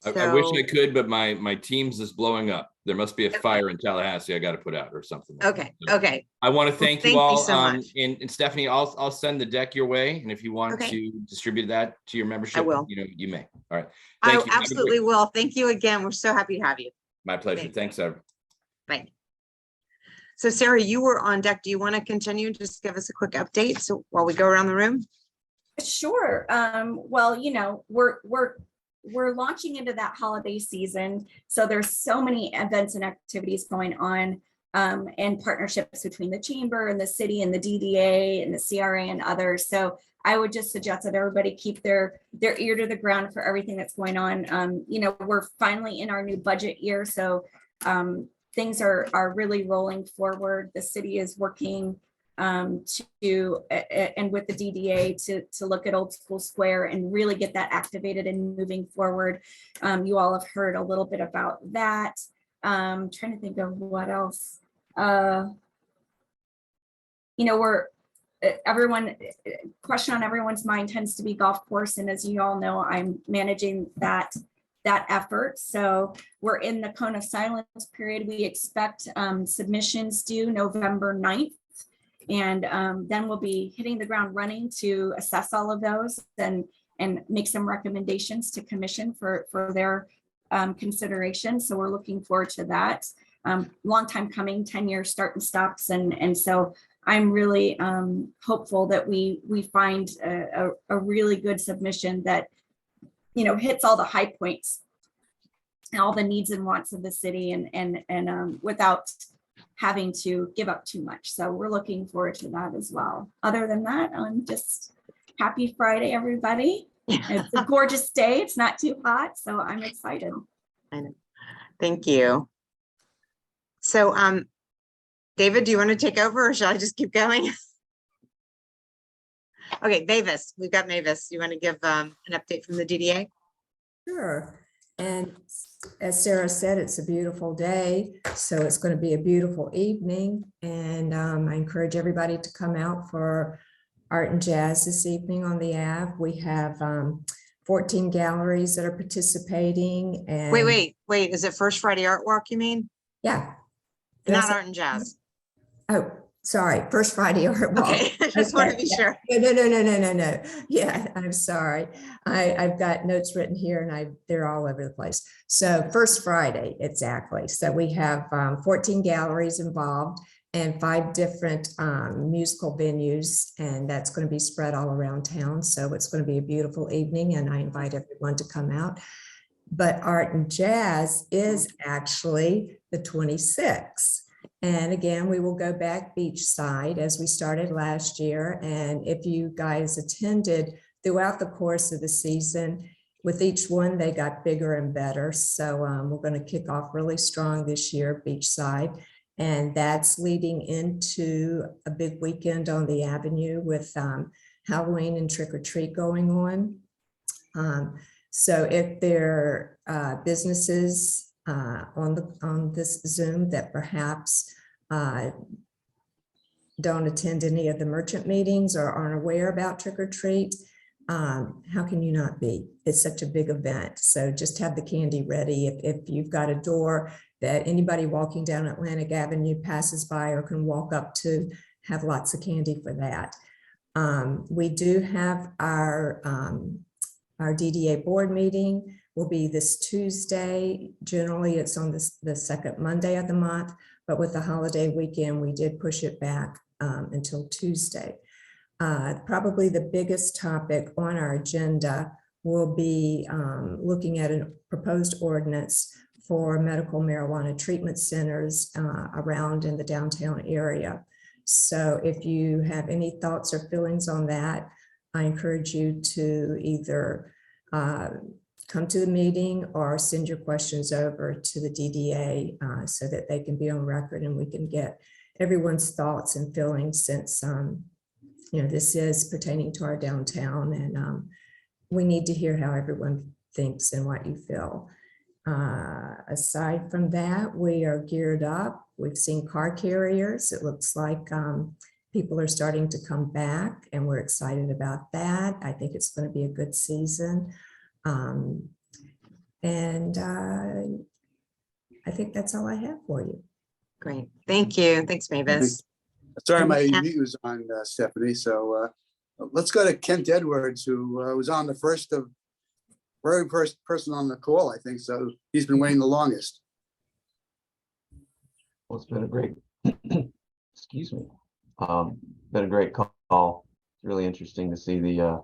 I wish So, I could, but my Teams is blowing up. There must be a fire in Tallahassee I got to put out or something. like okay, that. So okay, I want to Well, thank you thank you all. so much. And Stephanie, I'll send the deck your way. And if you want Okay. to distribute that to your membership, will. you may. All right. I Thank you. Have a absolutely great- will. Thank you again. We're so happy to have you. My pleasure. Thanks. Thanks, everyone. Bye. So Sarah, you were on deck. Do you want to continue? Just give us a quick update. So while we go around the room. Sure. Well, we're launching into that holiday season. So there's so many events and activities going on, and partnerships between the chamber and the city and the DDA and the CRA and others. So I would just suggest that everybody keep their ear to the ground for everything that's going on. We're finally in our new budget year. So things are really rolling forward. The city is working and with the DDA to look at Old School Square and really get that activated and moving forward. You all have heard a little bit about that. Trying to think of what else. Question on everyone's mind tends to be golf course, and as you all know, I'm managing that effort. So we're in the cone of silence period. We expect submissions due November 9th. And then we'll be hitting the ground running to assess all of those and make some recommendations to commission for their consideration. So we're looking forward to that. Long time coming, 10-year start and stops. And so I'm really hopeful that we find a really good submission that, hits all the high points and all the needs and wants of the city and without having to give up too much. So we're looking forward to that as well. Other than that, I'm just happy Friday, everybody. It's a gorgeous day. It's not too hot, so I'm excited. I know. Thank you. So, David, do you want to take over or shall I just keep going? Okay, Mavis, we've got Mavis. You want to give an update from the DDA? Sure. And as Sarah said, it's a beautiful day, so it's going to be a beautiful evening. And I encourage everybody to come out for art and jazz this evening on the Ave. We have 14 galleries that are participating. And Wait. Is it First Friday Art Walk, you mean? yeah. Did I Not say- art and jazz. Oh, sorry. First Friday Art Walk. Okay, I just want to Okay. be sure. No. Yeah, I'm sorry. I've got notes written here and they're all over the place. So First Friday, exactly. So we have 14 galleries involved and 5 different musical venues, and that's going to be spread all around town. So it's going to be a beautiful evening, and I invite everyone to come out. But art and jazz is actually the 26th. And again, we will go back beachside as we started last year. And if you guys attended throughout the course of the season, with each one, they got bigger and better. So we're going to kick off really strong this year, beachside. And that's leading into a big weekend on the Avenue with Halloween and trick or treat going on. So if there are businesses on this Zoom that perhaps don't attend any of the merchant meetings or aren't aware about trick or treat, how can you not be? It's such a big event. So just have the candy ready. If you've got a door that anybody walking down Atlantic Avenue passes by or can walk up to, have lots of candy for that. We do have our DDA board meeting will be this Tuesday. Generally, it's on the second Monday of the month, but with the holiday weekend, we did push it back until Tuesday. Probably the biggest topic on our agenda will be looking at a proposed ordinance for medical marijuana treatment centers around in the downtown area. So if you have any thoughts or feelings on that, I encourage you to either come to the meeting or send your questions over to the DDA so that they can be on record and we can get everyone's thoughts and feelings, since this is pertaining to our downtown, and we need to hear how everyone thinks and what you feel. Aside from that, we are geared up. We've seen car carriers. It looks like people are starting to come back, and we're excited about that. I think it's going to be a good season. And I think that's all I have for you. Great. Thank you. Thanks, Mavis. Sorry, my And- mute was on, Stephanie. So let's go to Kent Edwards, who was on the very first person on the call, I think. So he's been waiting the longest. Well, it's been a great, excuse me, been a great call. It's really interesting to see the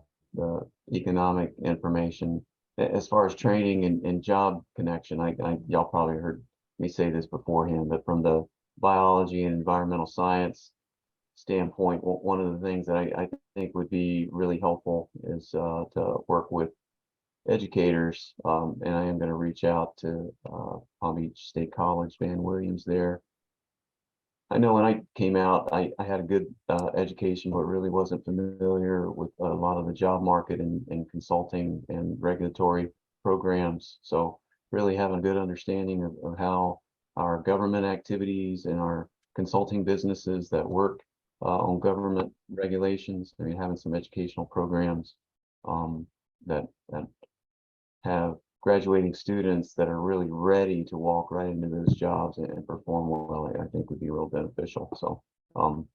economic information. As far as training and job connection, y'all probably heard me say this beforehand, but from the biology and environmental science standpoint, one of the things that I think would be really helpful is to work with educators, and I am going to reach out to Palm Beach State College, Van Williams there. I know when I came out, I had a good education, but really wasn't familiar with a lot of the job market and consulting and regulatory programs. So really having a good understanding of how our government activities and our consulting businesses that work on government regulations, I mean, having some educational programs that have graduating students that are really ready to walk right into those jobs and perform well, I think would be real beneficial. So,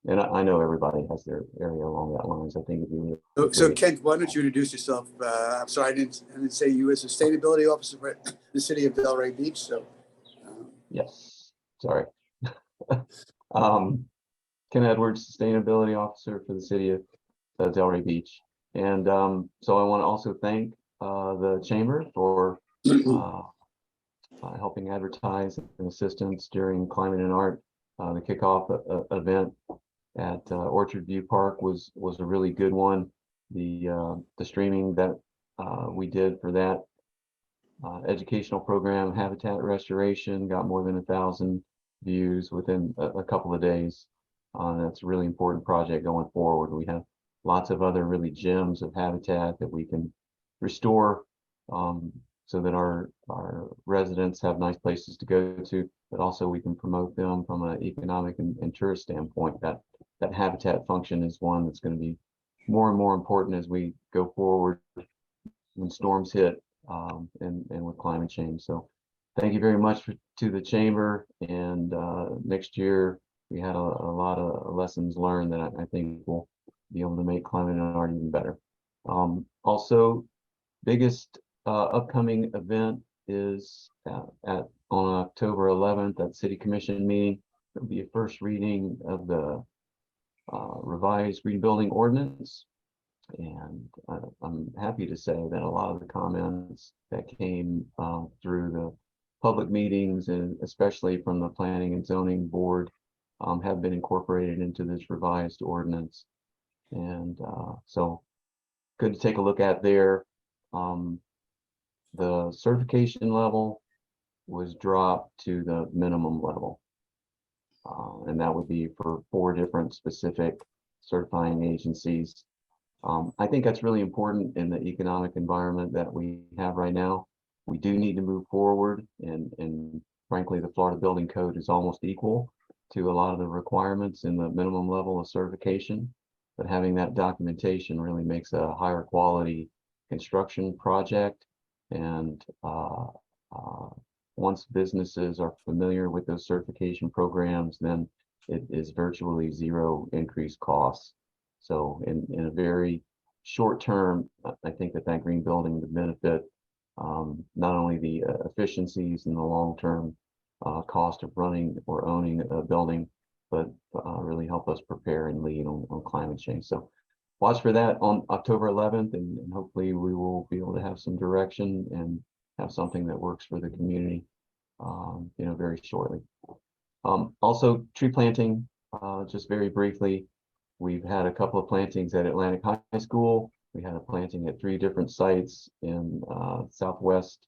and I know everybody has their area along that lines. I think it'd be really So great. Kent, why don't you introduce yourself? I'm sorry, I didn't say you as Sustainability Officer for the city of Delray Beach. So Yes, sorry. Ken Edwards, Sustainability Officer for the city of Delray Beach. And so I want to also thank the Chamber for helping advertise and assistance during Climate and Art. The kickoff event at Orchard View Park was a really good one. The streaming that we did for that educational program, Habitat Restoration, got more than 1,000 views within a couple of days. That's a really important project going forward. We have lots of other really gems of habitat that we can restore so that our residents have nice places to go to, but also we can promote them from an economic and tourist standpoint. That habitat function is one that's going to be more and more important as we go forward when storms hit and with climate change. So thank you very much to the Chamber, and next year we had a lot of lessons learned that I think will be able to make Climate and Art even better. Also, biggest upcoming event is on October 11th at City Commission meeting. There'll be a first reading of the revised green building ordinance. And I'm happy to say that a lot of the comments that came through the public meetings, and especially from the Planning and Zoning Board, have been incorporated into this revised ordinance. And so good to take a look at there. The certification level was dropped to the minimum level. And that would be for 4 different specific certifying agencies. I think that's really important in the economic environment that we have right now. We do need to move forward, and frankly, the Florida Building Code is almost equal to a lot of the requirements in the minimum level of certification. But having that documentation really makes a higher quality construction project. And once businesses are familiar with those certification programs, then it is virtually zero increased costs. So in a very short term, I think that green building would benefit not only the efficiencies and the long-term cost of running or owning a building, but really help us prepare and lead on climate change. So watch for that on October 11th, and hopefully we will be able to have some direction and have something that works for the community, very shortly. Also, tree planting, just very briefly. We've had a couple of plantings at Atlantic High School. We had a planting at 3 different sites in Southwest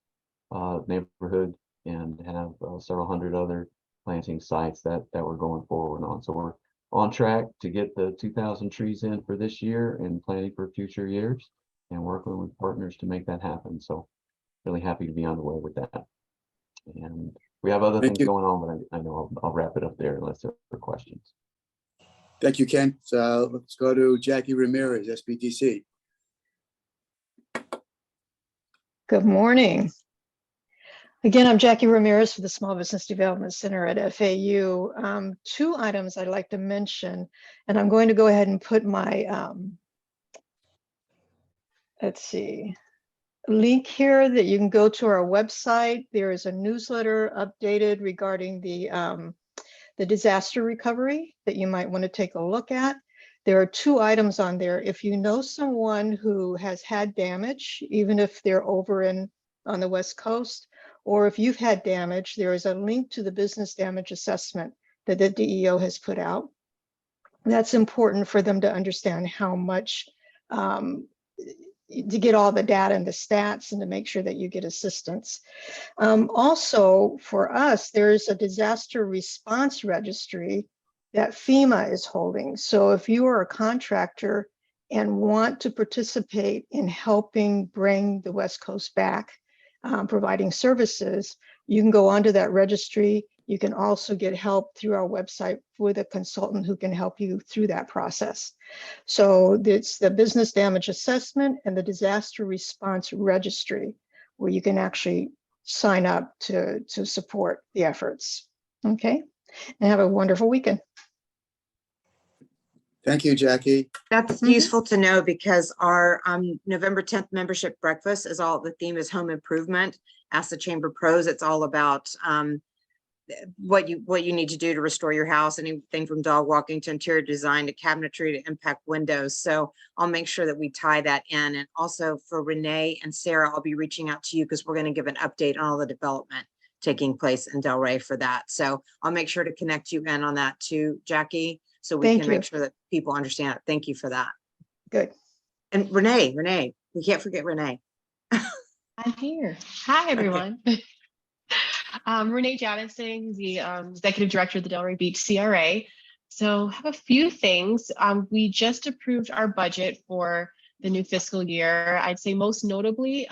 neighborhood, and have several hundred other planting sites that we're going forward on. So we're on track to get the 2,000 trees in for this year and planning for future years, and working with partners to make that happen. So really happy to be on the way with that. And we have other things going on, but I know I'll wrap it up there unless there are questions. thank you, Kent. Let's go to Jackie Ramirez, SBTC. Good morning. Again, I'm Jackie Ramirez for the Small Business Development Center at FAU. Two items I'd like to mention, and I'm going to go ahead and put my, let's see, link here that you can go to our website. There is a newsletter updated regarding the disaster recovery that you might want to take a look at. There are two items on there. If you know someone who has had damage, even if they're over on the West Coast, or if you've had damage, there is a link to the business damage assessment that the DEO has put out. That's important for them to understand how much, to get all the data and the stats and to make sure that you get assistance. Also, for us, there's a disaster response registry that FEMA is holding. So if you are a contractor and want to participate in helping bring the West Coast back, providing services, you can go onto that registry. You can also get help through our website with a consultant who can help you through that process. So it's the business damage assessment and the disaster response registry, where you can actually sign up to support the efforts. Okay, and have a wonderful weekend. Thank you, Jackie. That's useful to know because our November 10th membership breakfast is all, the theme is home improvement. Ask the Chamber Pros. It's all about what you need to do to restore your house, anything from dog walking to interior design to cabinetry to impact windows. So I'll make sure that we tie that in. And also for Renee and Sarah, I'll be reaching out to you because we're going to give an update on all the development taking place in Delray for that. So I'll make sure to connect you in on that too, Jackie, so we can make sure that people understand it. Thank you for that. Good. And Renee, we can't forget Renee. I'm here. Hi, everyone. Renee Jadison, the Executive Director of the Delray Beach CRA. So I have a few things. We just approved our budget for the new fiscal year. I'd say most notably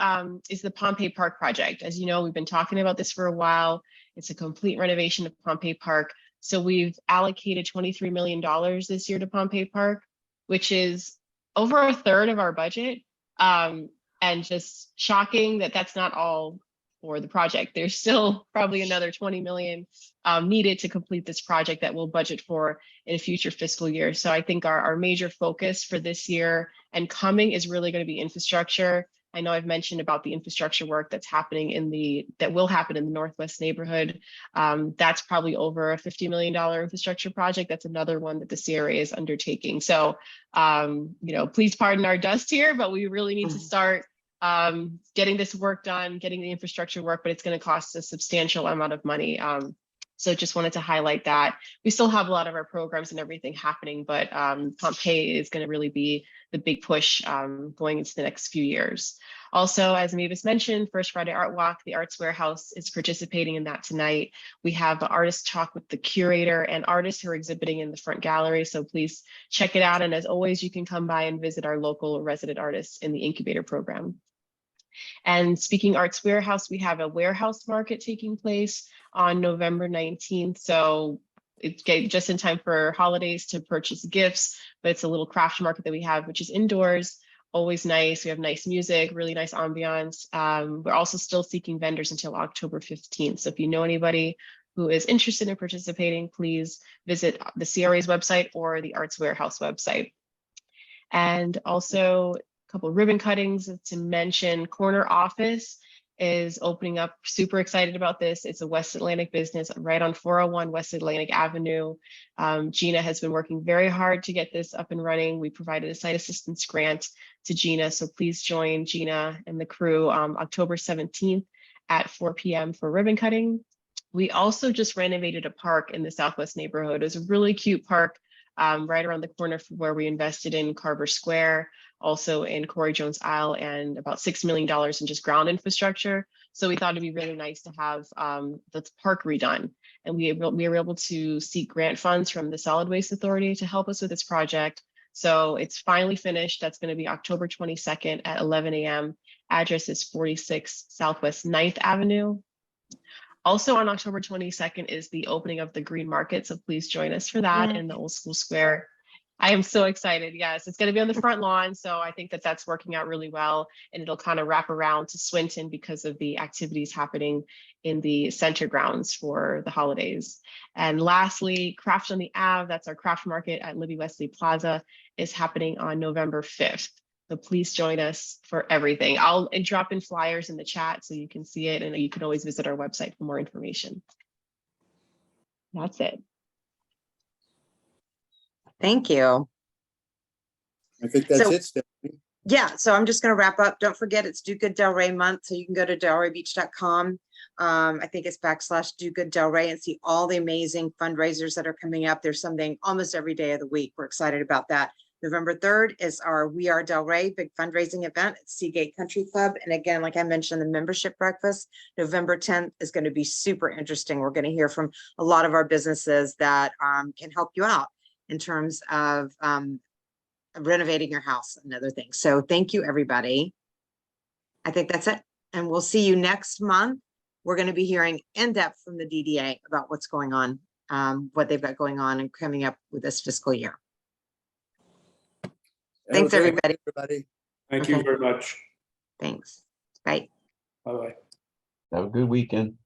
is the Pompeii Park project. As you know, we've been talking about this for a while. It's a complete renovation of Pompeii Park. So we've allocated $23 million this year to Pompeii Park, which is over a third of our budget. And just shocking that that's not all for the project. There's still probably another 20 million needed to complete this project that we'll budget for in a future fiscal year. So I think our major focus for this year and coming is really going to be infrastructure. I know I've mentioned about the infrastructure work that's happening that will happen in the Northwest neighborhood. That's probably over a $50 million infrastructure project. That's another one that the CRA is undertaking. So, please pardon our dust here, but we really need to start getting this work done, getting the infrastructure work, but it's going to cost a substantial amount of money. So just wanted to highlight that. We still have a lot of our programs and everything happening, but Pompeii is going to really be the big push going into the next few years. Also, as Mavis mentioned, First Friday Art Walk, the Arts Warehouse is participating in that tonight. We have an artist talk with the curator and artists who are exhibiting in the front gallery. So please check it out. And as always, you can come by and visit our local resident artists in the incubator program. And speaking Arts Warehouse, we have a warehouse market taking place on November 19th. So it's just in time for holidays to purchase gifts, but it's a little craft market that we have, which is indoors, always nice. We have nice music, really nice ambiance. We're also still seeking vendors until October 15th. So if you know anybody who is interested in participating, please visit the CRA's website or the Arts Warehouse website. And also, couple of ribbon cuttings to mention. Corner Office is opening up. Super excited about this. It's a West Atlantic business right on 401 West Atlantic Avenue. Gina has been working very hard to get this up and running. We provided a site assistance grant to Gina, so please join Gina and the crew October 17th at 4 p.m. for ribbon cutting. We also just renovated a park in the Southwest neighborhood. It was a really cute park right around the corner from where we invested in Carver Square, also in Corey Jones Isle, and about $6 million in just ground infrastructure. So we thought it'd be really nice to have the park redone. And we were able to seek grant funds from the Solid Waste Authority to help us with this project. So it's finally finished. That's going to be October 22nd at 11 a.m. Address is 46 Southwest 9th Avenue. Also on October 22nd is the opening of the Green Market. So please join us for that in the Old School Square. I am so excited. Yes, it's going to be on the front lawn. So I think that that's working out really well. And it'll kind of wrap around to Swinton because of the activities happening in the center grounds for the holidays. And lastly, Craft on the Ave, that's our craft market at Libby Wesley Plaza, is happening on November 5th. So please join us for everything. I'll drop in flyers in the chat so you can see it, and you can always visit our website for more information. That's it. Thank you. I think that's So- it, Stephanie. Yeah, so I'm just going to wrap up. Don't forget, it's Do Good Delray month. So you can go to delraybeach.com. I think it's /Do Good Delray and see all the amazing fundraisers that are coming up. There's something almost every day of the week. We're excited about that. November 3rd is our We Are Delray big fundraising event at Seagate Country Club. And again, like I mentioned, the membership breakfast, November 10th is going to be super interesting. We're going to hear from a lot of our businesses that can help you out in terms of renovating your house and other things. So thank you, everybody. I think that's it. And we'll see you next month. We're going to be hearing in depth from the DDA about what's going on, what they've got going on and coming up with this fiscal year. Thanks, Have a great week, everybody. everybody. Thank you Okay. very much. Thanks. Bye. Bye-bye. Have a good weekend.